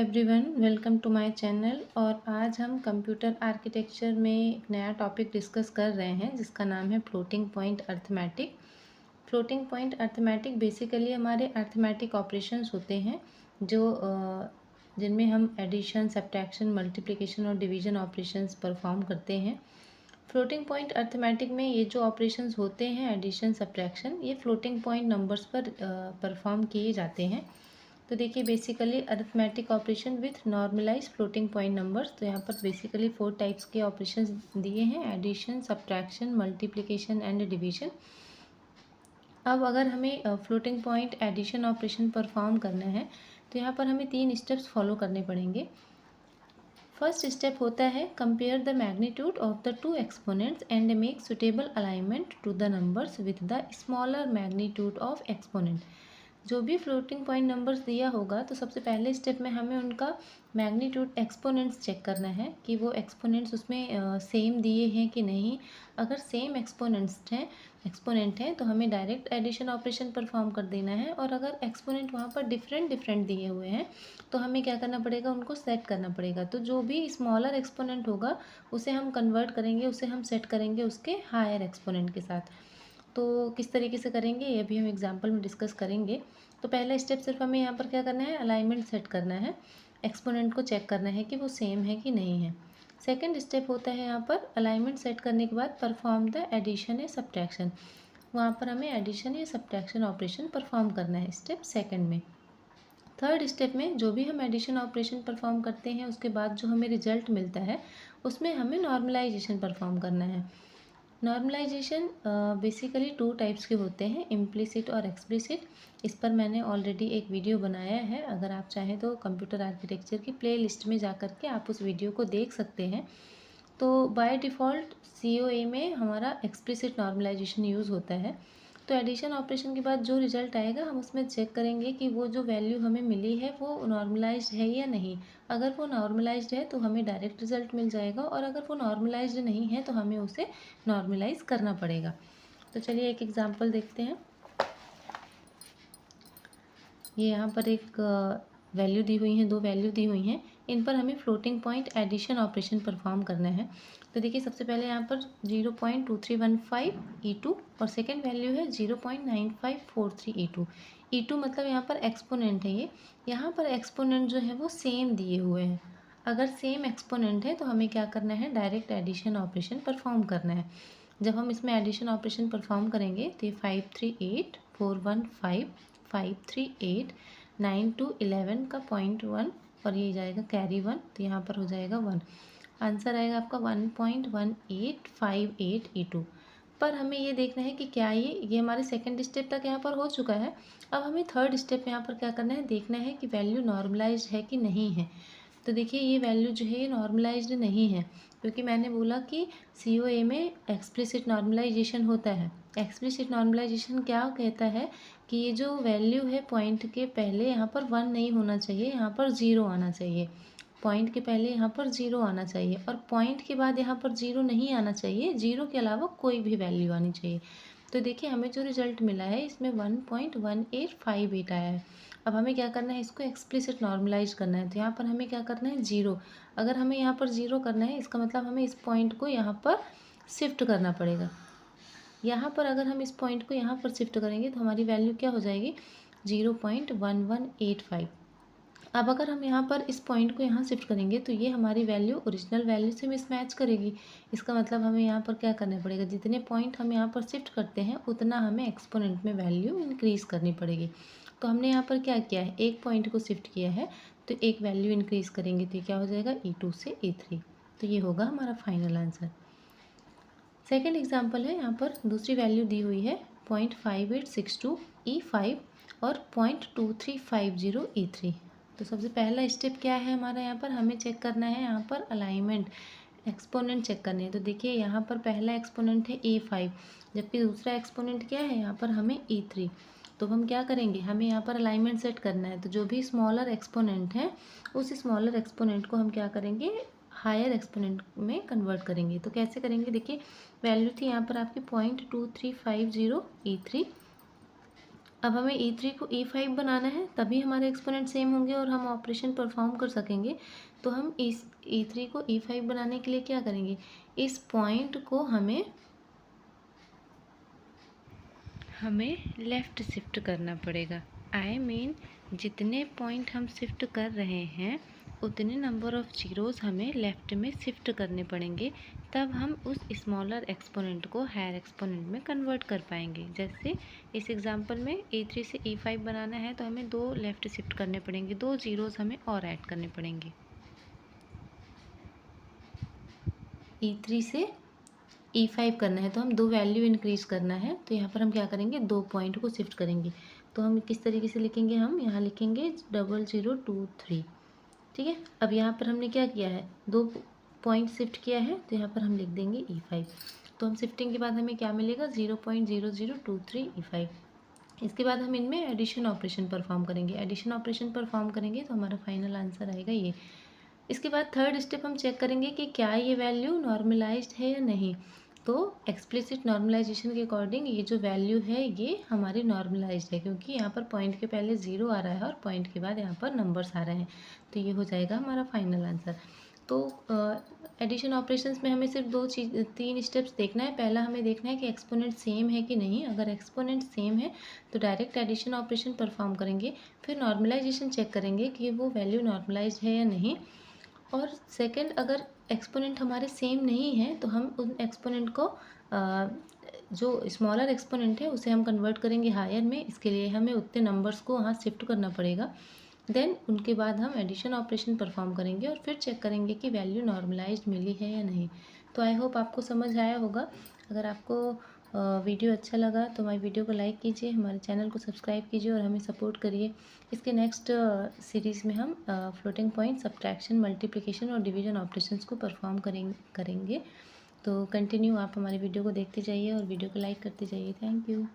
Everyone, welcome to my channel. और आज हम कंप्यूटर आर्किटेक्चर में एक नया टॉपिक डिस्कस कर रहे हैं जिसका नाम है floating point arithmetic. Floating point arithmetic basically हमारे अर्थमेटिक ऑपरेशंस होते हैं जो जिनमें हम एडिशन, सब्ट्रैक्शन, मल्टीप्लिकेशन और डिवीजन ऑपरेशंस परफॉर्म करते हैं। फ्लोटिंग पॉइंट अर्थमेटिक में ये जो ऑपरेशंस होते हैं एडिशन, सब्ट्रैक्शन, ये फ्लोटिंग पॉइंट नंबर्स पर परफॉर्म किए जाते हैं। तो देखिए basically arithmetic operation with normalise floating point numbers. तो यहाँ पर बेसिकली 4 टाइप्स के ऑपरेशंस दिए हैं: addition, subtraction, multiplication and division. अब अगर हमें floating point addition operation perform करना है तो यहाँ पर हमें 3 स्टेप्स फॉलो करने पड़ेंगे। फर्स्ट स्टेप होता है compare the magnitude of the 2 exponents and make suitable alignment to the numbers with the smaller magnitude of exponent. जो भी फ्लोटिंग पॉइंट नंबर्स दिया होगा तो सबसे पहले स्टेप में हमें उनका मैग्नीट्यूड एक्सपोनेंट्स चेक करना है कि वो एक्सपोनेंट्स उसमें सेम दिए हैं कि नहीं। अगर सेम एक्सपोनेंट हैं तो हमें डायरेक्ट एडिशन ऑपरेशन परफॉर्म कर देना है, और अगर एक्सपोनेंट वहाँ पर डिफरेंट दिए हुए हैं तो हमें क्या करना पड़ेगा, उनको सेट करना पड़ेगा। तो जो भी स्मॉलर एक्सपोनेंट होगा उसे हम कन्वर्ट करेंगे, उसे हम सेट करेंगे उसके हायर एक्सपोनेंट के साथ। तो किस तरीके से करेंगे ये भी हम एग्जाम्पल में डिस्कस करेंगे। तो पहला स्टेप सिर्फ हमें यहाँ पर क्या करना है, अलाइनमेंट सेट करना है, एक्सपोनेंट को चेक करना है कि वो सेम है कि नहीं है। सेकंड स्टेप होता है यहाँ पर अलाइनमेंट सेट करने के बाद परफॉर्म द एडिशन या सब्ट्रैक्शन। वहाँ पर हमें एडिशन या सब्ट्रैक्शन ऑपरेशन परफॉर्म करना है स्टेप सेकंड में। थर्ड स्टेप में जो भी हम एडिशन ऑपरेशन परफॉर्म करते हैं उसके बाद जो हमें रिजल्ट मिलता है उसमें हमें नॉर्मलाइजेशन परफॉर्म करना है। नॉर्मलाइजेशन बेसिकली 2 टाइप्स के होते हैं, इम्प्लिसिट और एक्सप्लिसिट। इस पर मैंने ऑलरेडी एक वीडियो बनाया है, अगर आप चाहें तो कंप्यूटर आर्किटेक्चर की प्लेलिस्ट में जा कर के आप उस वीडियो को देख सकते हैं। तो बाय डिफ़ॉल्ट COA में हमारा एक्सप्लिसिट नॉर्मलाइजेशन यूज़ होता है। तो एडिशन ऑपरेशन के बाद जो रिजल्ट आएगा हम उसमें चेक करेंगे कि वो जो वैल्यू हमें मिली है वो नॉर्मलाइज्ड है या नहीं। अगर वो नॉर्मलाइज्ड है तो हमें डायरेक्ट रिजल्ट मिल जाएगा, और अगर वो नॉर्मलाइज्ड नहीं है तो हमें उसे नॉर्मलाइज करना पड़ेगा। तो चलिए एक एग्जांपल देखते हैं। ये यहाँ पर एक वैल्यू दी हुई है, 2 वैल्यू दी हुई हैं, इन पर हमें floating point addition operation perform करना है। तो देखिए सबसे पहले यहाँ पर 0.2315 E2 और सेकंड वैल्यू है 0.9543 E2। E2 मतलब यहाँ पर एक्सपोनेंट है। ये यहाँ पर एक्सपोनेंट जो है वो सेम दिए हुए हैं। अगर सेम एक्सपोनेंट है तो हमें क्या करना है, डायरेक्ट एडिशन ऑपरेशन परफॉर्म करना है। जब हम इसमें एडिशन ऑपरेशन परफॉर्म करेंगे तो ये 538 415 538 9 to 11 का 0.1 और ये जाएगा कैरी 1, तो यहाँ पर हो जाएगा 1। आंसर आएगा आपका 1.1858 E2। पर हमें ये देखना है कि क्या ये हमारे सेकंड स्टेप तक यहाँ पर हो चुका है। अब हमें थर्ड स्टेप यहाँ पर क्या करना है, देखना है कि वैल्यू नॉर्मलाइज्ड है कि नहीं है। तो देखिए ये वैल्यू जो है ये नॉर्मलाइज्ड नहीं है, क्योंकि मैंने बोला कि COA में एक्सप्लिसिट नॉर्मलाइजेशन होता है। एक्सप्लिसिट नॉर्मलाइजेशन क्या कहता है कि ये जो वैल्यू है पॉइंट के पहले यहाँ पर 1 नहीं होना चाहिए, यहाँ पर 0 आना चाहिए। पॉइंट के पहले यहाँ पर 0 आना चाहिए और पॉइंट के बाद यहाँ पर 0 नहीं आना चाहिए, 0 के अलावा कोई भी वैल्यू आनी चाहिए। तो देखिए हमें जो रिजल्ट मिला है इसमें 1.1858 आया है। अब हमें क्या करना है, इसको एक्सप्लिसिट नॉर्मलाइज करना है। तो यहाँ पर हमें क्या करना है, 0। अगर हमें यहाँ पर 0 करना है इसका मतलब हमें इस पॉइंट को यहाँ पर शिफ्ट करना पड़ेगा। यहाँ पर अगर हम इस पॉइंट को यहाँ पर शिफ्ट करेंगे तो हमारी वैल्यू क्या हो जाएगी, 0.1185। अब अगर हम यहाँ पर इस पॉइंट को यहाँ शिफ्ट करेंगे तो ये हमारी वैल्यू ओरिजिनल वैल्यू से मिसमैच करेगी। इसका मतलब हमें यहाँ पर क्या करना पड़ेगा, जितने पॉइंट हम यहाँ पर शिफ्ट करते हैं उतना हमें एक्सपोनेंट में वैल्यू इंक्रीज़ करनी पड़ेगी। तो हमने यहाँ पर क्या किया है, एक पॉइंट को शिफ्ट किया है तो एक वैल्यू इंक्रीज़ करेंगे तो क्या हो जाएगा, E2 से E3। तो ये होगा हमारा फाइनल आंसर। सेकेंड एग्जाम्पल है, यहाँ पर दूसरी वैल्यू दी हुई है 0.5862 E5 और 0.2350 E3। तो सबसे पहला स्टेप क्या है हमारा, यहाँ पर हमें चेक करना है, यहाँ पर अलाइनमेंट एक्सपोनेंट चेक करने हैं। तो देखिए यहाँ पर पहला एक्सपोनेंट है E5, जबकि दूसरा एक्सपोनेंट क्या है, यहाँ पर हमें E3। तो हम क्या करेंगे, हमें यहाँ पर अलाइनमेंट सेट करना है। तो जो भी स्मॉलर एक्सपोनेंट है उस स्मॉलर एक्सपोनेंट को हम क्या करेंगे, हायर एक्सपोनेंट में कन्वर्ट करेंगे। तो कैसे करेंगे, देखिए वैल्यू थी यहाँ पर आपकी 0.2350 E3 अब हमें E3 को E5 बनाना है, तभी हमारे एक्सपोनेंट सेम होंगे और हम ऑपरेशन परफॉर्म कर सकेंगे। तो हम इस E3 को E5 बनाने के लिए क्या करेंगे, इस पॉइंट को हमें लेफ़्ट शिफ्ट करना पड़ेगा। आई मीन जितने पॉइंट हम शिफ्ट कर रहे हैं उतने नंबर ऑफ़ जीरोज़ हमें लेफ़्ट में शिफ्ट करने पड़ेंगे, तब हम उस स्मॉलर एक्सपोनेंट को हायर एक्सपोनेंट में कन्वर्ट कर पाएंगे। जैसे इस एग्जांपल में E3 से E5 बनाना है तो हमें 2 लेफ़्ट शिफ्ट करने पड़ेंगे, 2 जीरोज़ हमें और ऐड करने पड़ेंगे। E3 से E5 करना है तो हम 2 वैल्यू इंक्रीज़ करना है, तो यहाँ पर हम क्या करेंगे, 2 पॉइंट को शिफ्ट करेंगे। तो हम किस तरीके से लिखेंगे, हम यहाँ लिखेंगे 0023, ठीक है। अब यहाँ पर हमने क्या किया है, 2 पॉइंट शिफ्ट किया है, तो यहाँ पर हम लिख देंगे E5। तो हम शिफ्टिंग के बाद हमें क्या मिलेगा, 0.0023 E5। इसके बाद हम इनमें एडिशन ऑपरेशन परफॉर्म करेंगे। एडिशन ऑपरेशन परफॉर्म करेंगे तो हमारा फाइनल आंसर आएगा ये। इसके बाद थर्ड स्टेप हम चेक करेंगे कि क्या ये वैल्यू नॉर्मलाइज्ड है या नहीं। तो एक्सप्लिसिट नॉर्मलाइजेशन के अकॉर्डिंग ये जो वैल्यू है ये हमारी नॉर्मलाइज्ड है, क्योंकि यहाँ पर पॉइंट के पहले 0 आ रहा है और पॉइंट के बाद यहाँ पर नंबर्स आ रहे हैं, तो ये हो जाएगा हमारा फाइनल आंसर। तो एडिशन ऑपरेशंस में हमें सिर्फ 3 स्टेप्स देखना है। पहला हमें देखना है कि एक्सपोनेंट सेम है कि नहीं। अगर एक्सपोनेंट सेम है तो डायरेक्ट एडिशन ऑपरेशन परफॉर्म करेंगे, फिर नॉर्मलाइजेशन चेक करेंगे कि वो वैल्यू नॉर्मलाइज्ड है या नहीं। और सेकंड, अगर एक्सपोनेंट हमारे सेम नहीं है तो हम उन एक्सपोनेंट को जो स्मॉलर एक्सपोनेंट है उसे हम कन्वर्ट करेंगे हायर में। इसके लिए हमें उतने नंबर्स को वहाँ शिफ्ट करना पड़ेगा। देन उनके बाद हम एडिशन ऑपरेशन परफॉर्म करेंगे और फिर चेक करेंगे कि वैल्यू नॉर्मलाइज्ड मिली है या नहीं। तो आई होप आपको समझ आया होगा। अगर आपको वीडियो अच्छा लगा तो हमारी वीडियो को लाइक कीजिए, हमारे चैनल को सब्सक्राइब कीजिए और हमें सपोर्ट करिए। इसके नेक्स्ट सीरीज़ में हम फ्लोटिंग पॉइंट, सब्ट्रैक्शन, मल्टीप्लिकेशन और डिवीजन ऑपरेशंस को परफॉर्म करेंगे। तो कंटिन्यू आप हमारी वीडियो को देखते जाइए और वीडियो को लाइक करते जाइए। Thank you.